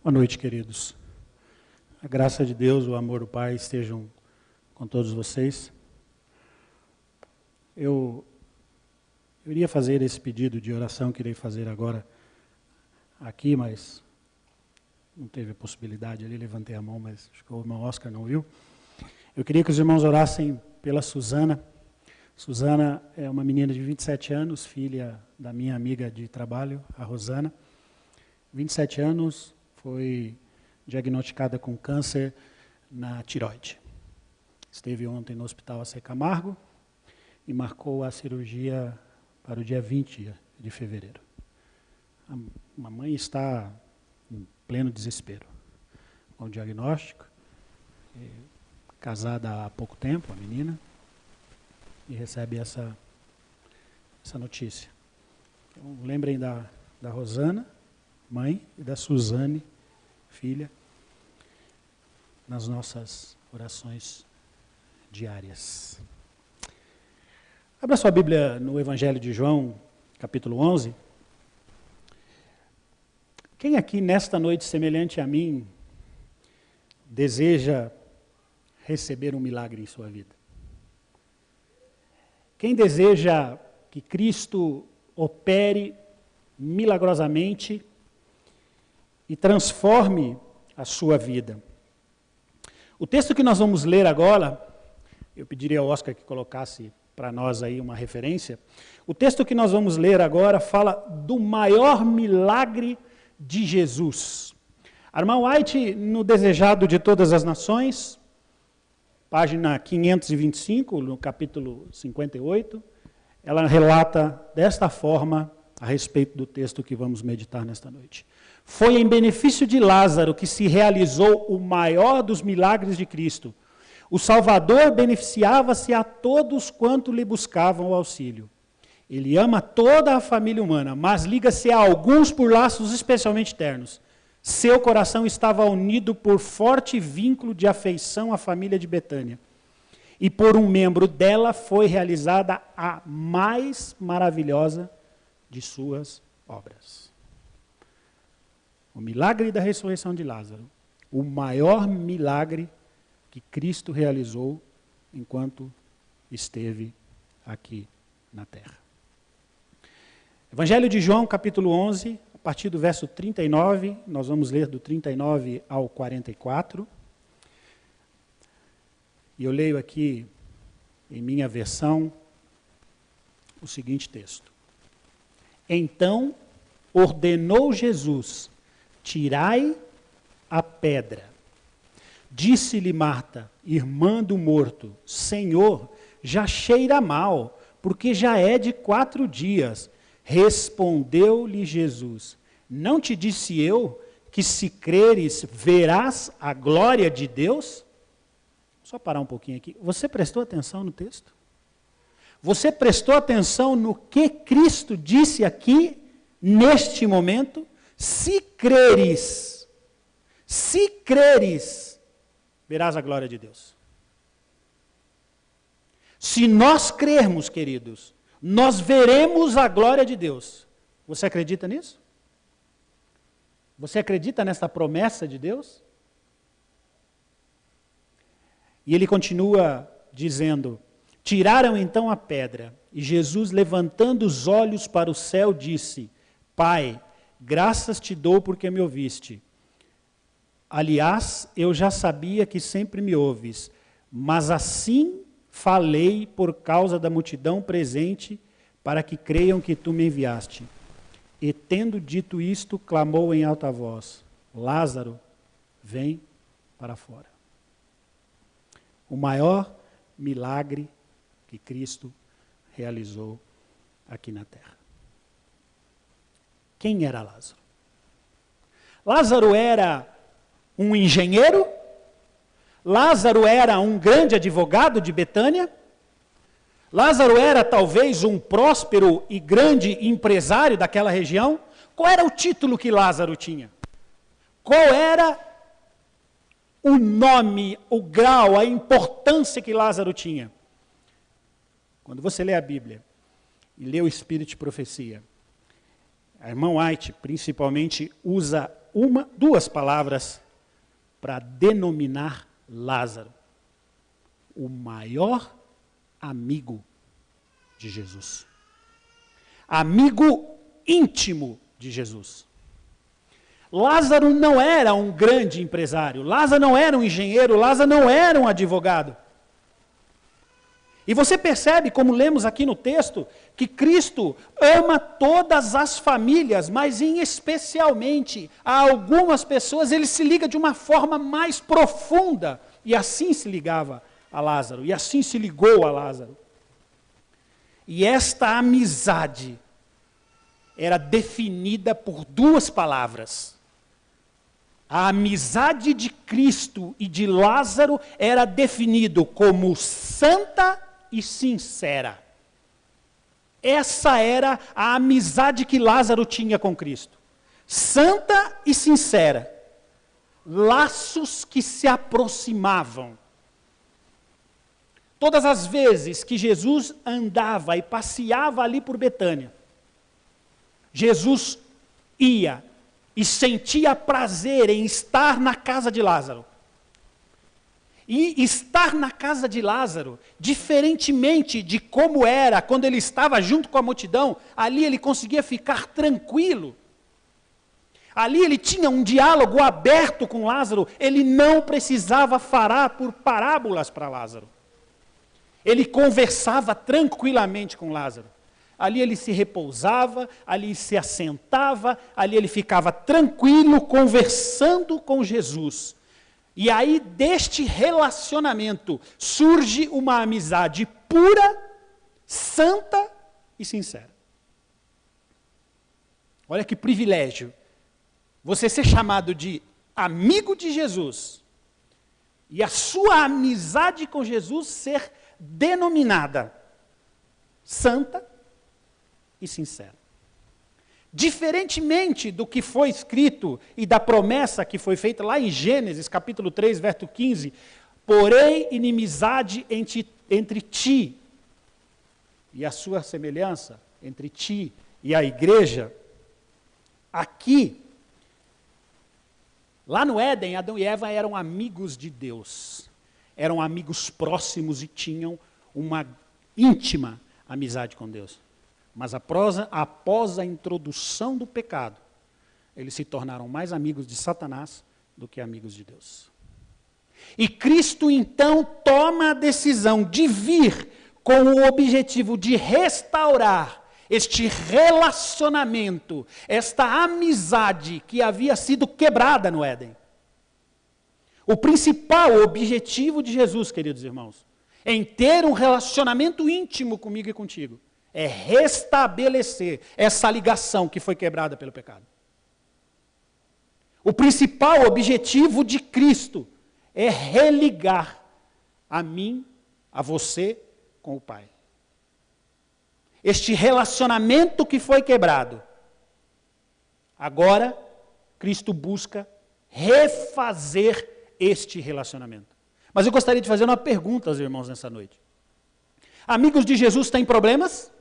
Boa noite, queridos. A graça de Deus, o amor do Pai estejam com todos vocês. Eu iria fazer esse pedido de oração que irei fazer agora aqui, mas não teve a possibilidade ali, levantei a mão, mas acho que o irmão Oscar não viu. Eu queria que os irmãos orassem pela Suzana. Suzana é uma menina de 27 anos, filha da minha amiga de trabalho, a Rosana. 27 anos, foi diagnosticada com câncer na tireoide. Esteve ontem no hospital AC Camargo e marcou a cirurgia para o dia 20 de fevereiro. A mamãe está em pleno desespero com o diagnóstico, casada há pouco tempo, a menina, e recebe essa notícia. Então, lembrem da Rosana, mãe, e da Suzane, filha, nas nossas orações diárias. Abra sua Bíblia no Evangelho de João, capítulo 11. Quem aqui, nesta noite, semelhante a mim, deseja receber um milagre em sua vida? Quem deseja que Cristo opere milagrosamente e transforme a sua vida? O texto que nós vamos ler agora, eu pediria ao Oscar que colocasse para nós aí uma referência. O texto que nós vamos ler agora fala do maior milagre de Jesus. A irmã White, no Desejado de Todas as Nações, página 525, no capítulo 58, ela relata desta forma a respeito do texto que vamos meditar nesta noite. Foi em benefício de Lázaro que se realizou o maior dos milagres de Cristo. O Salvador beneficiava-se a todos quanto lhe buscavam o auxílio. Ele ama toda a família humana, mas liga-se a alguns por laços especialmente ternos. Seu coração estava unido por forte vínculo de afeição à família de Betânia. E por um membro dela foi realizada a mais maravilhosa de suas obras. O milagre da ressurreição de Lázaro, o maior milagre que Cristo realizou enquanto esteve aqui na terra. Evangelho de João, capítulo 11, a partir do verso 39, nós vamos ler do 39 ao 44. E eu leio aqui, em minha versão, o seguinte texto. Então ordenou Jesus: tirai a pedra. Disse-lhe Marta, irmã do morto: Senhor, já cheira mal, porque já é de 4 dias. Respondeu-lhe Jesus: não te disse eu que se creres verás a glória de Deus? Só parar um pouquinho aqui. Você prestou atenção no texto? Você prestou atenção no que Cristo disse aqui, neste momento? Se creres, verás a glória de Deus. Se nós crermos, queridos, nós veremos a glória de Deus. Você acredita nisso? Você acredita nessa promessa de Deus? E ele continua dizendo: tiraram então a pedra, e Jesus, levantando os olhos para o céu, disse: Pai, graças te dou porque me ouviste. Aliás, eu já sabia que sempre me ouves, mas assim falei por causa da multidão presente, para que creiam que tu me enviaste. E tendo dito isto, clamou em alta voz: Lázaro, vem para fora. O maior milagre que Cristo realizou aqui na terra. Quem era Lázaro? Lázaro era um engenheiro? Lázaro era um grande advogado de Betânia? Lázaro era talvez um próspero e grande empresário daquela região? Qual era o título que Lázaro tinha? Qual era o nome, o grau, a importância que Lázaro tinha? Quando você lê a Bíblia e lê o Espírito de Profecia, a irmã White principalmente usa duas palavras para denominar Lázaro: o maior amigo de Jesus. Amigo íntimo de Jesus. Lázaro não era um grande empresário, Lázaro não era um engenheiro, Lázaro não era um advogado. E você percebe, como lemos aqui no texto, que Cristo ama todas as famílias, mas especialmente a algumas pessoas ele se liga de uma forma mais profunda. E assim se ligava a Lázaro, e assim se ligou a Lázaro. E esta amizade era definida por duas palavras. A amizade de Cristo e de Lázaro era definido como santa e sincera. Essa era a amizade que Lázaro tinha com Cristo. Santa e sincera. Laços que se aproximavam. Todas as vezes que Jesus andava e passeava ali por Betânia, Jesus ia e sentia prazer em estar na casa de Lázaro. E estar na casa de Lázaro, diferentemente de como era quando ele estava junto com a multidão, ali ele conseguia ficar tranquilo. Ali ele tinha um diálogo aberto com Lázaro, ele não precisava falar por parábolas para Lázaro. Ele conversava tranquilamente com Lázaro. Ali ele se repousava, ali se assentava, ali ele ficava tranquilo, conversando com Jesus. E aí, deste relacionamento, surge uma amizade pura, santa e sincera. Olha que privilégio. Você ser chamado de amigo de Jesus e a sua amizade com Jesus ser denominada santa e sincera. Diferentemente do que foi escrito e da promessa que foi feita lá em Gênesis, capítulo 3, verso 15, porém inimizade entre ti e a sua semelhança, entre ti e a igreja. Aqui, lá no Éden, Adão e Eva eram amigos de Deus, eram amigos próximos e tinham uma íntima amizade com Deus. Mas após a introdução do pecado, eles se tornaram mais amigos de Satanás do que amigos de Deus. E Cristo então toma a decisão de vir com o objetivo de restaurar este relacionamento, esta amizade que havia sido quebrada no Éden. O principal objetivo de Jesus, queridos irmãos, em ter um relacionamento íntimo comigo e contigo, é restabelecer essa ligação que foi quebrada pelo pecado. O principal objetivo de Cristo é religar a mim, a você, com o Pai. Este relacionamento que foi quebrado, agora Cristo busca refazer este relacionamento. Mas eu gostaria de fazer uma pergunta aos irmãos nessa noite. Amigos de Jesus têm problemas?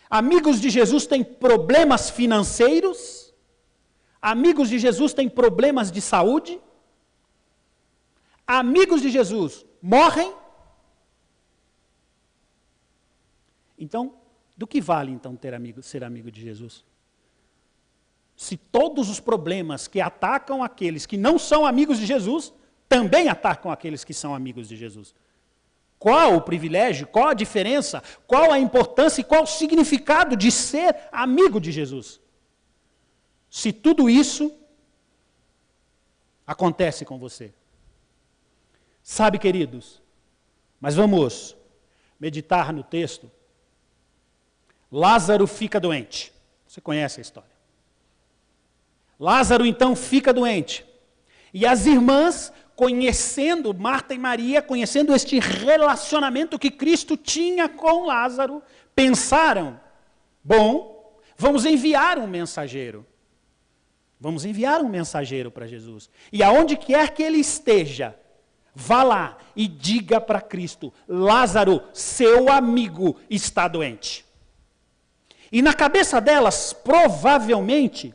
Amigos de Jesus têm problemas financeiros? Amigos de Jesus têm problemas de saúde? Amigos de Jesus morrem? Então, do que vale então ser amigo de Jesus? Se todos os problemas que atacam aqueles que não são amigos de Jesus, também atacam aqueles que são amigos de Jesus. Qual o privilégio, qual a diferença, qual a importância e qual o significado de ser amigo de Jesus? Se tudo isso acontece com você. Sabe, queridos, mas vamos meditar no texto. Lázaro fica doente. Você conhece a história. Lázaro então fica doente. E as irmãs, conhecendo Marta e Maria, conhecendo este relacionamento que Cristo tinha com Lázaro, pensaram, bom, vamos enviar um mensageiro. Vamos enviar um mensageiro para Jesus. E aonde quer que ele esteja, vá lá e diga para Cristo, Lázaro, seu amigo, está doente. E na cabeça delas, provavelmente,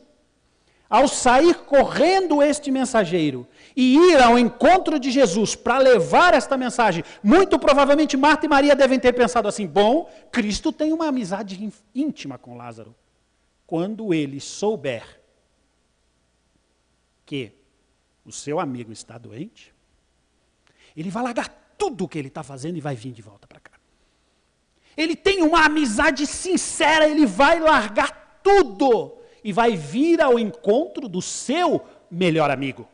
ao sair correndo este mensageiro e ir ao encontro de Jesus para levar esta mensagem, muito provavelmente Marta e Maria devem ter pensado assim: bom, Cristo tem uma amizade íntima com Lázaro. Quando ele souber que o seu amigo está doente, ele vai largar tudo o que ele está fazendo e vai vir de volta para cá. Ele tem uma amizade sincera, ele vai largar tudo e vai vir ao encontro do seu melhor amigo.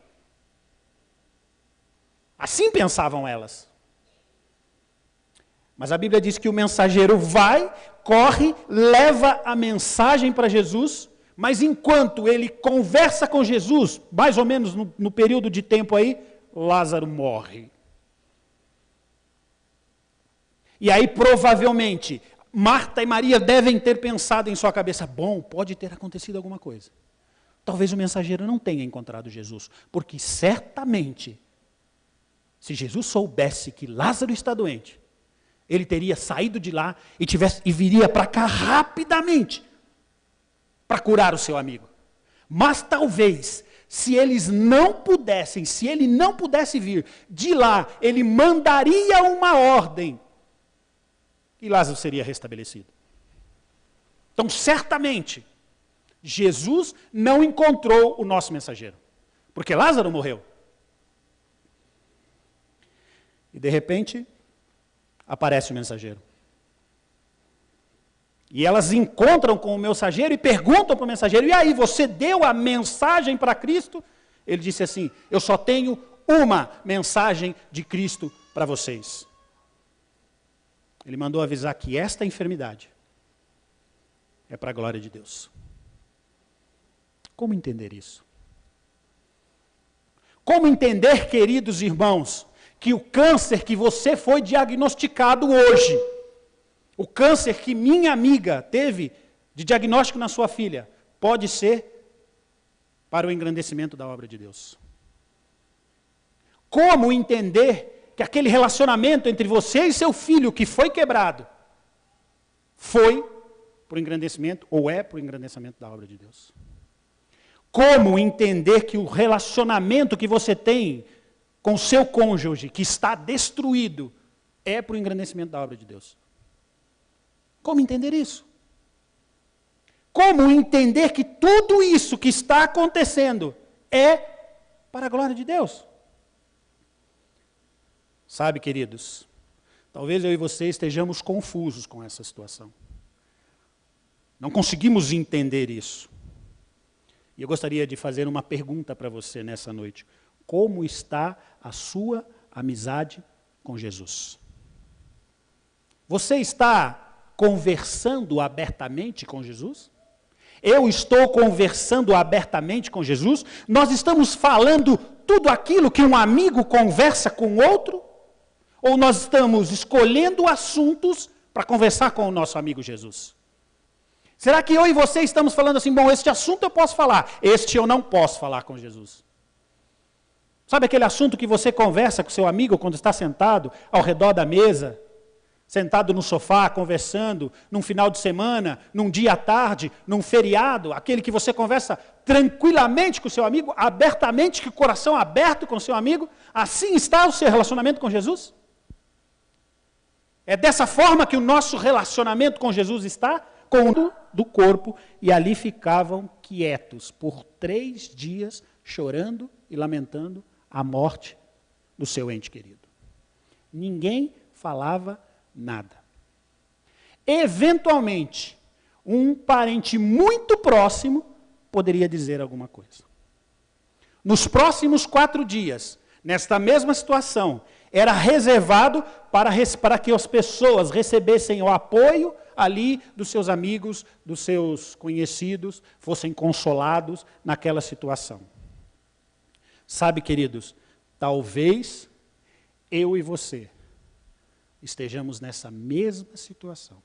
Assim pensavam elas. Mas a Bíblia diz que o mensageiro vai, corre, leva a mensagem para Jesus, mas enquanto ele conversa com Jesus, mais ou menos no período de tempo aí, Lázaro morre. E aí provavelmente Marta e Maria devem ter pensado em sua cabeça: bom, pode ter acontecido alguma coisa. Talvez o mensageiro não tenha encontrado Jesus, porque certamente, se Jesus soubesse que Lázaro está doente, ele teria saído de lá e viria para cá rapidamente para curar o seu amigo. Mas talvez, se ele não pudesse vir de lá, ele mandaria uma ordem e Lázaro seria restabelecido. Então, certamente, Jesus não encontrou o nosso mensageiro, porque Lázaro morreu. E de repente, aparece o mensageiro. E elas encontram com o mensageiro e perguntam para o mensageiro: e aí, você deu a mensagem para Cristo? Ele disse assim: eu só tenho uma mensagem de Cristo para vocês. Ele mandou avisar que esta enfermidade é para a glória de Deus. Como entender isso? Como entender, queridos irmãos, que o câncer que você foi diagnosticado hoje, o câncer que minha amiga teve de diagnóstico na sua filha, pode ser para o engrandecimento da obra de Deus? Como entender que aquele relacionamento entre você e seu filho que foi quebrado, foi para o engrandecimento, ou é para o engrandecimento da obra de Deus? Como entender que o relacionamento que você tem com seu cônjuge, que está destruído, é para o engrandecimento da obra de Deus? Como entender isso? Como entender que tudo isso que está acontecendo é para a glória de Deus? Sabe, queridos, talvez eu e você estejamos confusos com essa situação. Não conseguimos entender isso. E eu gostaria de fazer uma pergunta para você nessa noite. Como está a sua amizade com Jesus? Você está conversando abertamente com Jesus? Eu estou conversando abertamente com Jesus? Nós estamos falando tudo aquilo que um amigo conversa com outro? Ou nós estamos escolhendo assuntos para conversar com o nosso amigo Jesus? Será que eu e você estamos falando assim: bom, este assunto eu posso falar, este eu não posso falar com Jesus? Sabe aquele assunto que você conversa com seu amigo quando está sentado ao redor da mesa, sentado no sofá, conversando, num final de semana, num dia à tarde, num feriado, aquele que você conversa tranquilamente com seu amigo, abertamente, com o coração aberto com seu amigo? Assim está o seu relacionamento com Jesus? É dessa forma que o nosso relacionamento com Jesus está? Com o do corpo, e ali ficavam quietos por 3 dias, chorando e lamentando a morte do seu ente querido. Ninguém falava nada. Eventualmente, um parente muito próximo poderia dizer alguma coisa. Nos próximos 4 dias, nesta mesma situação, era reservado para que as pessoas recebessem o apoio ali dos seus amigos, dos seus conhecidos, fossem consolados naquela situação. Sabe, queridos, talvez eu e você estejamos nessa mesma situação.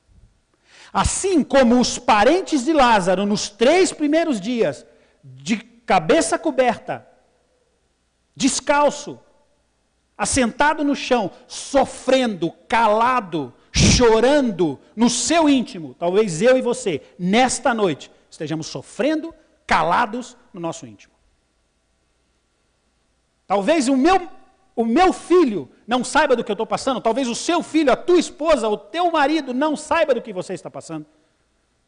Assim como os parentes de Lázaro, nos 3 primeiros dias, de cabeça coberta, descalço, assentado no chão, sofrendo, calado, chorando no seu íntimo, talvez eu e você, nesta noite, estejamos sofrendo, calados no nosso íntimo. Talvez o meu filho não saiba do que eu estou passando, talvez o seu filho, a tua esposa, o teu marido não saiba do que você está passando.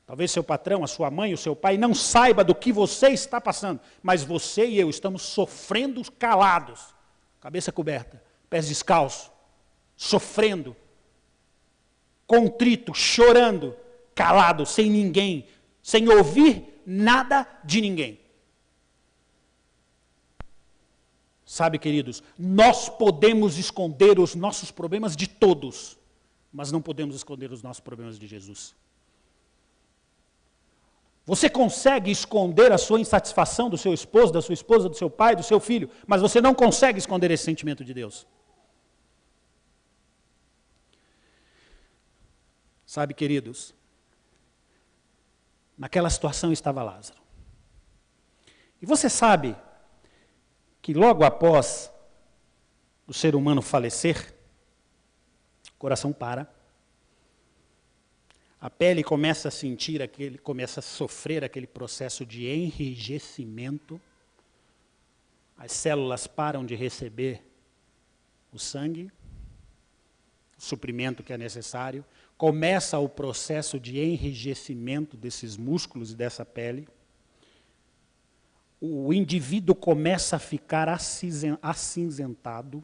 Talvez seu patrão, a sua mãe, o seu pai não saiba do que você está passando, mas você e eu estamos sofrendo calados, cabeça coberta, pés descalços, sofrendo, contrito, chorando, calado, sem ninguém, sem ouvir nada de ninguém. Sabe, queridos, nós podemos esconder os nossos problemas de todos, mas não podemos esconder os nossos problemas de Jesus. Você consegue esconder a sua insatisfação do seu esposo, da sua esposa, do seu pai, do seu filho, mas você não consegue esconder esse sentimento de Deus. Sabe, queridos, naquela situação estava Lázaro. E você sabe que logo após o ser humano falecer, o coração para, a pele começa a sentir começa a sofrer aquele processo de enrijecimento, as células param de receber o sangue, o suprimento que é necessário, começa o processo de enrijecimento desses músculos e dessa pele, o indivíduo começa a ficar acinzentado,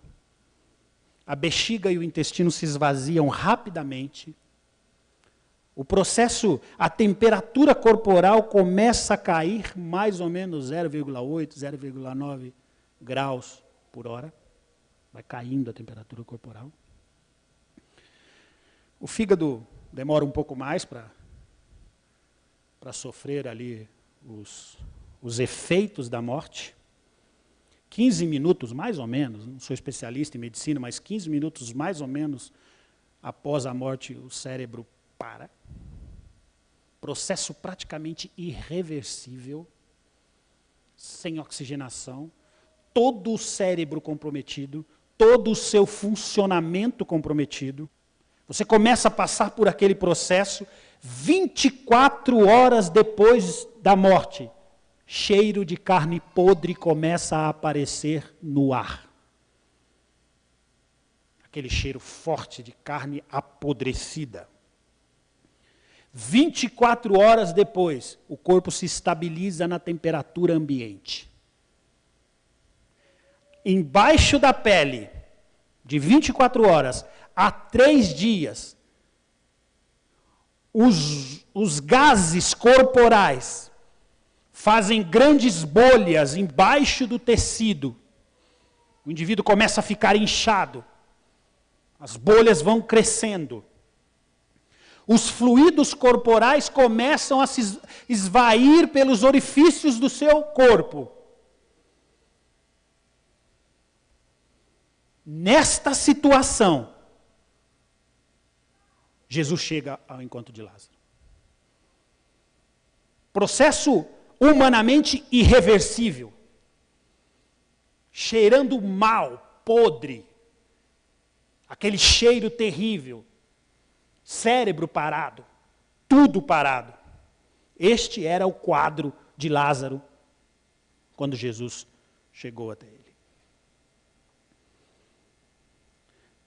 a bexiga e o intestino se esvaziam rapidamente, o processo, a temperatura corporal começa a cair mais ou menos 0,8, 0,9 graus por hora. Vai caindo a temperatura corporal. O fígado demora um pouco mais para sofrer ali os efeitos da morte. 15 minutos, mais ou menos, não sou especialista em medicina, mas 15 minutos mais ou menos após a morte, o cérebro para. Processo praticamente irreversível, sem oxigenação, todo o cérebro comprometido, todo o seu funcionamento comprometido. Você começa a passar por aquele processo, 24 horas depois da morte, cheiro de carne podre começa a aparecer no ar. Aquele cheiro forte de carne apodrecida. 24 horas depois, o corpo se estabiliza na temperatura ambiente. Embaixo da pele, de 24 horas a 3 dias, os gases corporais fazem grandes bolhas embaixo do tecido. O indivíduo começa a ficar inchado. As bolhas vão crescendo. Os fluidos corporais começam a se esvair pelos orifícios do seu corpo. Nesta situação, Jesus chega ao encontro de Lázaro. Processo humanamente irreversível. Cheirando mal, podre. Aquele cheiro terrível. Cérebro parado, tudo parado. Este era o quadro de Lázaro quando Jesus chegou até ele.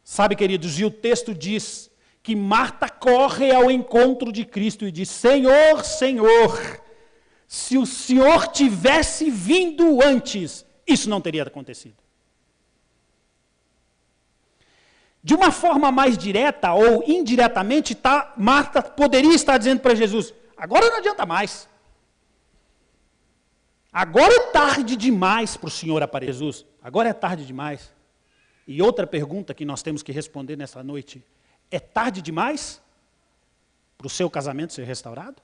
Sabe, queridos, e o texto diz que Marta corre ao encontro de Cristo e diz: Senhor, Senhor, se o Senhor tivesse vindo antes, isso não teria acontecido. De uma forma mais direta ou indiretamente, Marta poderia estar dizendo para Jesus: agora não adianta mais. Agora é tarde demais para o Senhor aparecer. Jesus, agora é tarde demais. E outra pergunta que nós temos que responder nessa noite: é tarde demais para o seu casamento ser restaurado?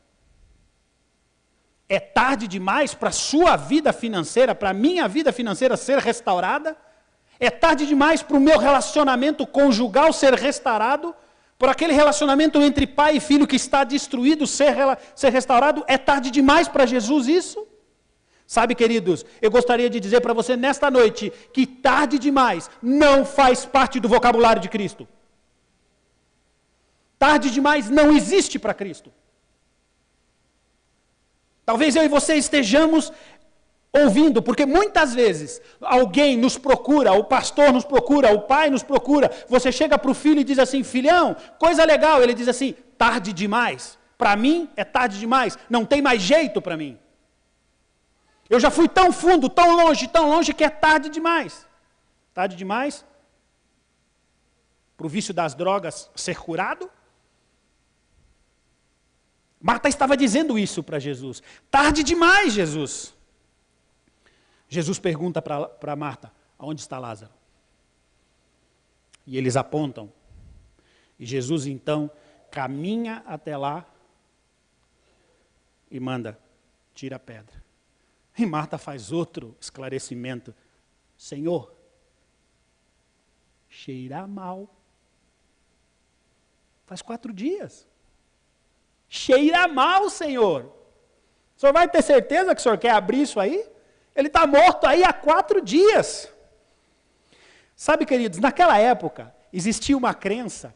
É tarde demais para a sua vida financeira, para a minha vida financeira ser restaurada? É tarde demais para o meu relacionamento conjugal ser restaurado? Por aquele relacionamento entre pai e filho que está destruído ser restaurado? É tarde demais para Jesus isso? Sabe, queridos, eu gostaria de dizer para você nesta noite que tarde demais não faz parte do vocabulário de Cristo. Tarde demais não existe para Cristo. Talvez eu e você estejamos ouvindo, porque muitas vezes alguém nos procura, o pastor nos procura, o pai nos procura, você chega para o filho e diz assim, filhão, coisa legal, ele diz assim, tarde demais, para mim é tarde demais, não tem mais jeito para mim. Eu já fui tão fundo, tão longe que é tarde demais. Tarde demais para o vício das drogas ser curado? Marta estava dizendo isso para Jesus. Tarde demais, Jesus. Jesus pergunta para Marta, aonde está Lázaro? E eles apontam. E Jesus então caminha até lá e manda, tira a pedra. E Marta faz outro esclarecimento. Senhor, cheira mal. Faz 4 dias. Cheira mal, Senhor. O senhor vai ter certeza que o senhor quer abrir isso aí? Ele está morto aí há 4 dias. Sabe, queridos, naquela época existia uma crença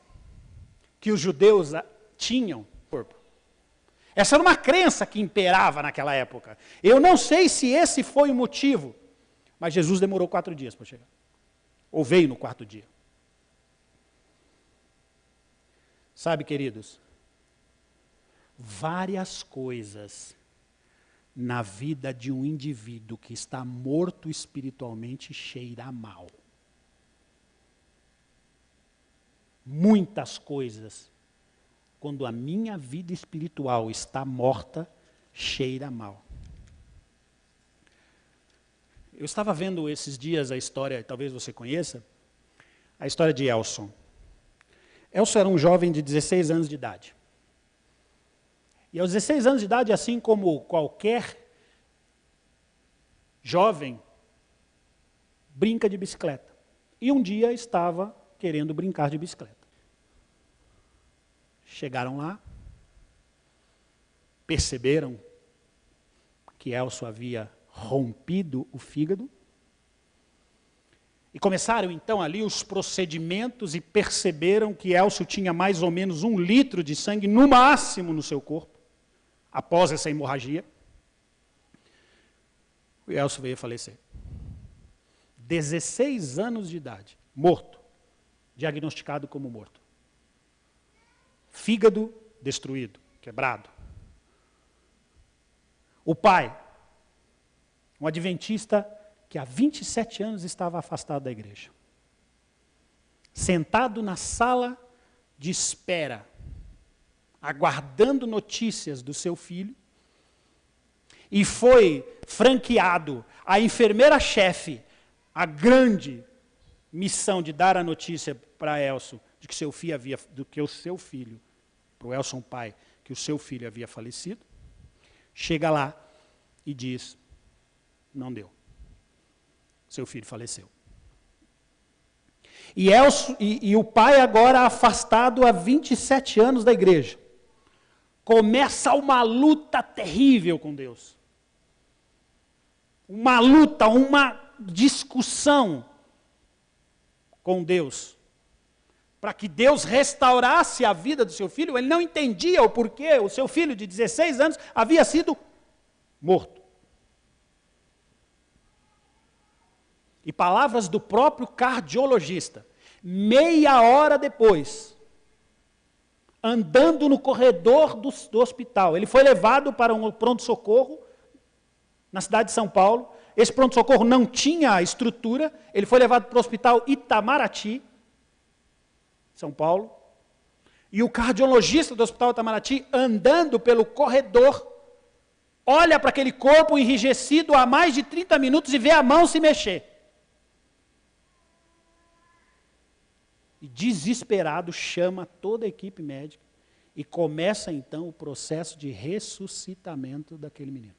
que os judeus tinham. Essa era uma crença que imperava naquela época. Eu não sei se esse foi o motivo, mas Jesus demorou 4 dias para chegar. Ou veio no 4º dia. Sabe, queridos, várias coisas na vida de um indivíduo que está morto espiritualmente cheira mal. Muitas coisas, quando a minha vida espiritual está morta, cheira mal. Eu estava vendo esses dias a história, talvez você conheça, a história de Elson. Elson era um jovem de 16 anos de idade. E aos 16 anos de idade, assim como qualquer jovem, brinca de bicicleta. E um dia estava querendo brincar de bicicleta. Chegaram lá, perceberam que Elson havia rompido o fígado, e começaram então ali os procedimentos e perceberam que Elson tinha mais ou menos 1 litro de sangue, no máximo, no seu corpo, após essa hemorragia. O Elson veio a falecer. 16 anos de idade, morto, diagnosticado como morto. Fígado destruído, quebrado. O pai, um adventista que há 27 anos estava afastado da igreja. Sentado na sala de espera, aguardando notícias do seu filho, e foi franqueado à enfermeira-chefe a grande missão de dar a notícia para Elson de que o seu filho, para o Elson pai, que o seu filho havia falecido. Chega lá e diz, não deu. Seu filho faleceu. E o pai agora afastado há 27 anos da igreja. Começa uma luta terrível com Deus. Uma luta, uma discussão com Deus. Para que Deus restaurasse a vida do seu filho, ele não entendia o porquê o seu filho de 16 anos havia sido morto. E palavras do próprio cardiologista, meia hora depois, andando no corredor do hospital, ele foi levado para um pronto-socorro na cidade de São Paulo. Esse pronto-socorro não tinha estrutura, ele foi levado para o hospital Itamaraty, São Paulo, e o cardiologista do hospital Itamaraty, andando pelo corredor, olha para aquele corpo enrijecido há mais de 30 minutos e vê a mão se mexer. E desesperado chama toda a equipe médica e começa então o processo de ressuscitamento daquele menino.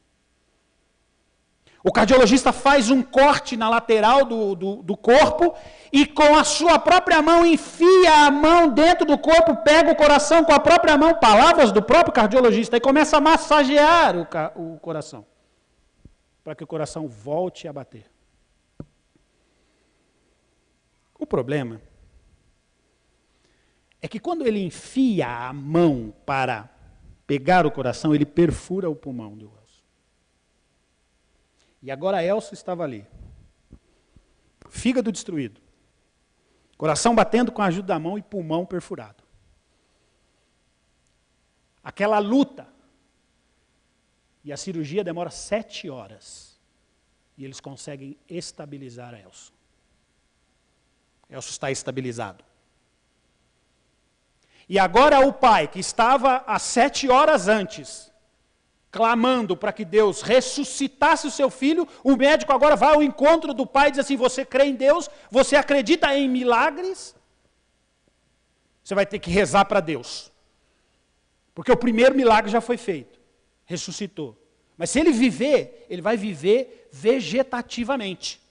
O cardiologista faz um corte na lateral do corpo e com a sua própria mão enfia a mão dentro do corpo, pega o coração com a própria mão, palavras do próprio cardiologista, e começa a massagear o coração, para que o coração volte a bater. O problema é que quando ele enfia a mão para pegar o coração, ele perfura o pulmão do Elson. E agora Elcio estava ali. Fígado destruído. Coração batendo com a ajuda da mão e pulmão perfurado. Aquela luta. E a cirurgia demora 7 horas. E eles conseguem estabilizar Elcio. Elcio está estabilizado. E agora o pai, que estava há 7 horas antes, clamando para que Deus ressuscitasse o seu filho, o médico agora vai ao encontro do pai e diz assim, você crê em Deus? Você acredita em milagres? Você vai ter que rezar para Deus. Porque o primeiro milagre já foi feito. Ressuscitou. Mas se ele viver, ele vai viver vegetativamente.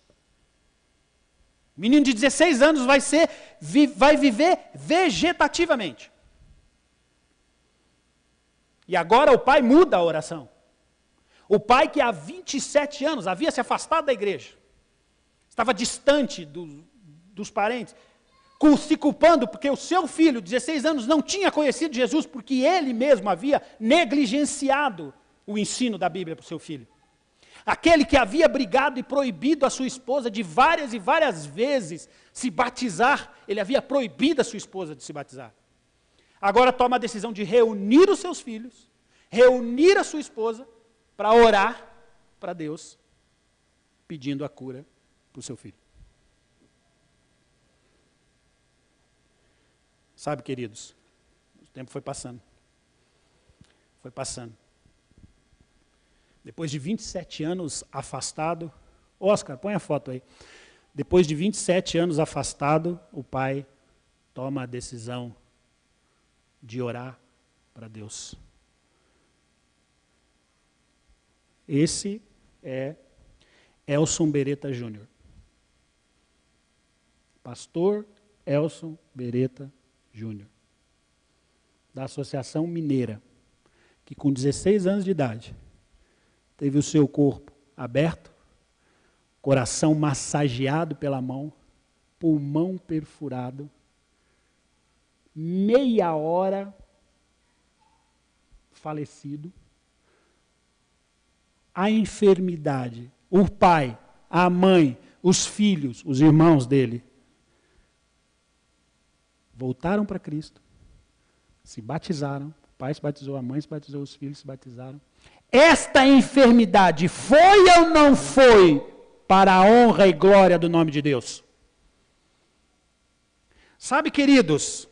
O menino de 16 anos vai viver vegetativamente. E agora o pai muda a oração. O pai que há 27 anos havia se afastado da igreja, estava distante dos parentes, se culpando porque o seu filho, de 16 anos, não tinha conhecido Jesus, porque ele mesmo havia negligenciado o ensino da Bíblia para o seu filho. Aquele que havia brigado e proibido a sua esposa de várias e várias vezes se batizar, ele havia proibido a sua esposa de se batizar. Agora toma a decisão de reunir os seus filhos, reunir a sua esposa, para orar para Deus, pedindo a cura para o seu filho. Sabe, queridos, o tempo foi passando. Foi passando. Depois de 27 anos afastado, Oscar, põe a foto aí. Depois de 27 anos afastado, o pai toma a decisão de orar para Deus. Esse é Elson Beretta Júnior. Pastor Elson Beretta Júnior, da Associação Mineira, que com 16 anos de idade, teve o seu corpo aberto, coração massageado pela mão, pulmão perfurado, meia hora falecido, a enfermidade, o pai, a mãe, os filhos, os irmãos dele, voltaram para Cristo, se batizaram, o pai se batizou, a mãe se batizou, os filhos se batizaram. Esta enfermidade foi ou não foi para a honra e glória do nome de Deus? Sabe, queridos,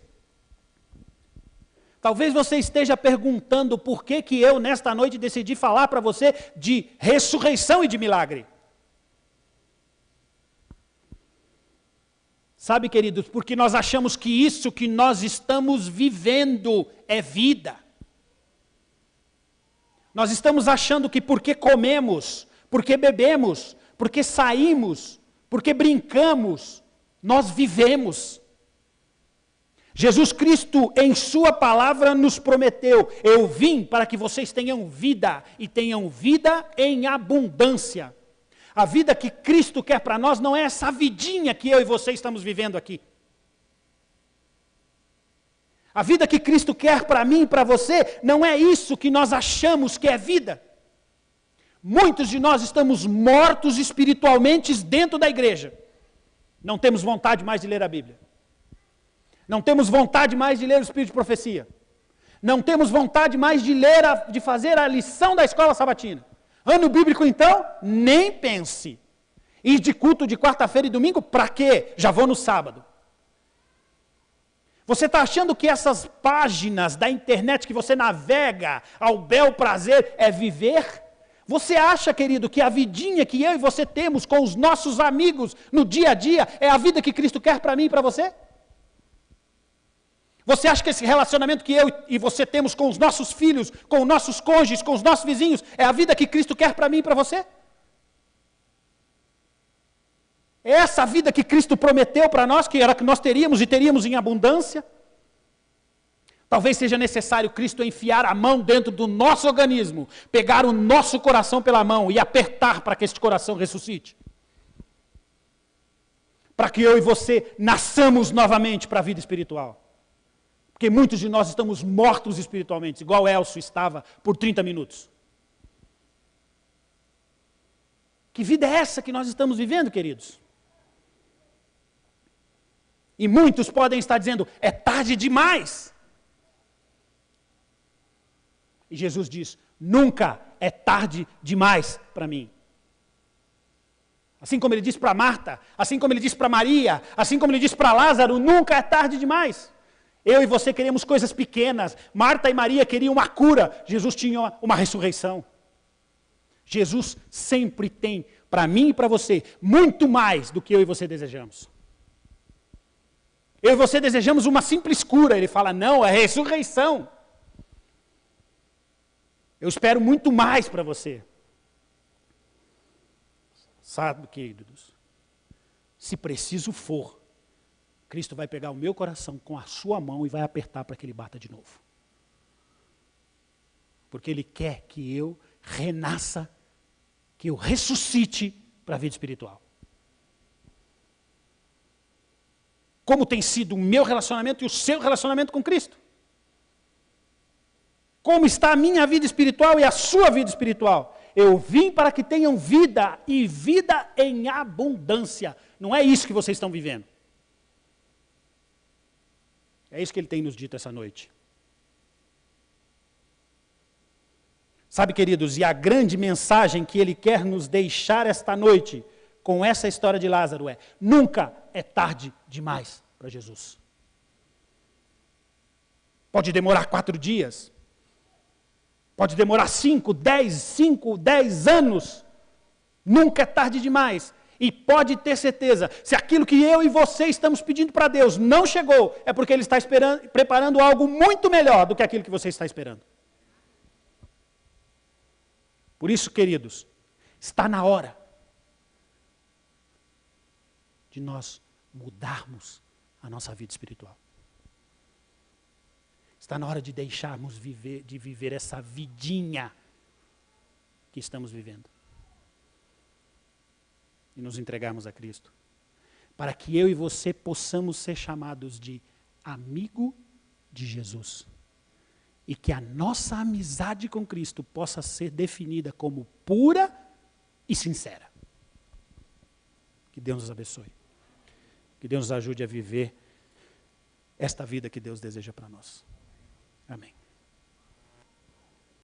talvez você esteja perguntando por que eu, nesta noite, decidi falar para você de ressurreição e de milagre. Sabe, queridos, porque nós achamos que isso que nós estamos vivendo é vida. Nós estamos achando que porque comemos, porque bebemos, porque saímos, porque brincamos, nós vivemos. Jesus Cristo, em sua palavra, nos prometeu, eu vim para que vocês tenham vida, e tenham vida em abundância. A vida que Cristo quer para nós não é essa vidinha que eu e você estamos vivendo aqui. A vida que Cristo quer para mim e para você, não é isso que nós achamos que é vida. Muitos de nós estamos mortos espiritualmente dentro da igreja. Não temos vontade mais de ler a Bíblia. Não temos vontade mais de ler o Espírito de Profecia. Não temos vontade mais de fazer a lição da escola sabatina. Ano bíblico, então, nem pense. Ir de culto de quarta-feira e domingo, para quê? Já vou no sábado. Você está achando que essas páginas da internet que você navega ao bel prazer é viver? Você acha, querido, que a vidinha que eu e você temos com os nossos amigos no dia a dia é a vida que Cristo quer para mim e para você? Você acha que esse relacionamento que eu e você temos com os nossos filhos, com os nossos cônjuges, com os nossos vizinhos, é a vida que Cristo quer para mim e para você? É essa a vida que Cristo prometeu para nós, que era que nós teríamos e teríamos em abundância? Talvez seja necessário Cristo enfiar a mão dentro do nosso organismo, pegar o nosso coração pela mão e apertar para que este coração ressuscite. Para que eu e você nasçamos novamente para a vida espiritual. Porque muitos de nós estamos mortos espiritualmente, igual Elcio estava por 30 minutos. Que vida é essa que nós estamos vivendo, queridos? E muitos podem estar dizendo, é tarde demais. E Jesus diz, nunca é tarde demais para mim. Assim como ele disse para Marta, assim como ele disse para Maria, assim como ele disse para Lázaro, nunca é tarde demais. Eu e você queremos coisas pequenas. Marta e Maria queriam uma cura. Jesus tinha uma ressurreição. Jesus sempre tem, para mim e para você, muito mais do que eu e você desejamos. Eu e você desejamos uma simples cura. Ele fala, não, é ressurreição. Eu espero muito mais para você. Sabe, queridos, se preciso for, Cristo vai pegar o meu coração com a sua mão e vai apertar para que ele bata de novo. Porque ele quer que eu renasça, que eu ressuscite para a vida espiritual. Como tem sido o meu relacionamento e o seu relacionamento com Cristo? Como está a minha vida espiritual e a sua vida espiritual? Eu vim para que tenham vida e vida em abundância. Não é isso que vocês estão vivendo. É isso que ele tem nos dito essa noite. Sabe, queridos, e a grande mensagem que ele quer nos deixar esta noite, com essa história de Lázaro, é: nunca é tarde demais para Jesus. Pode demorar 4 dias, pode demorar 5, 10 anos, nunca é tarde demais. E pode ter certeza, se aquilo que eu e você estamos pedindo para Deus não chegou, é porque Ele está preparando algo muito melhor do que aquilo que você está esperando. Por isso, queridos, está na hora de nós mudarmos a nossa vida espiritual. Está na hora de deixarmos viver essa vidinha que estamos vivendo. E nos entregarmos a Cristo. Para que eu e você possamos ser chamados de amigo de Jesus. E que a nossa amizade com Cristo possa ser definida como pura e sincera. Que Deus nos abençoe. Que Deus nos ajude a viver esta vida que Deus deseja para nós. Amém.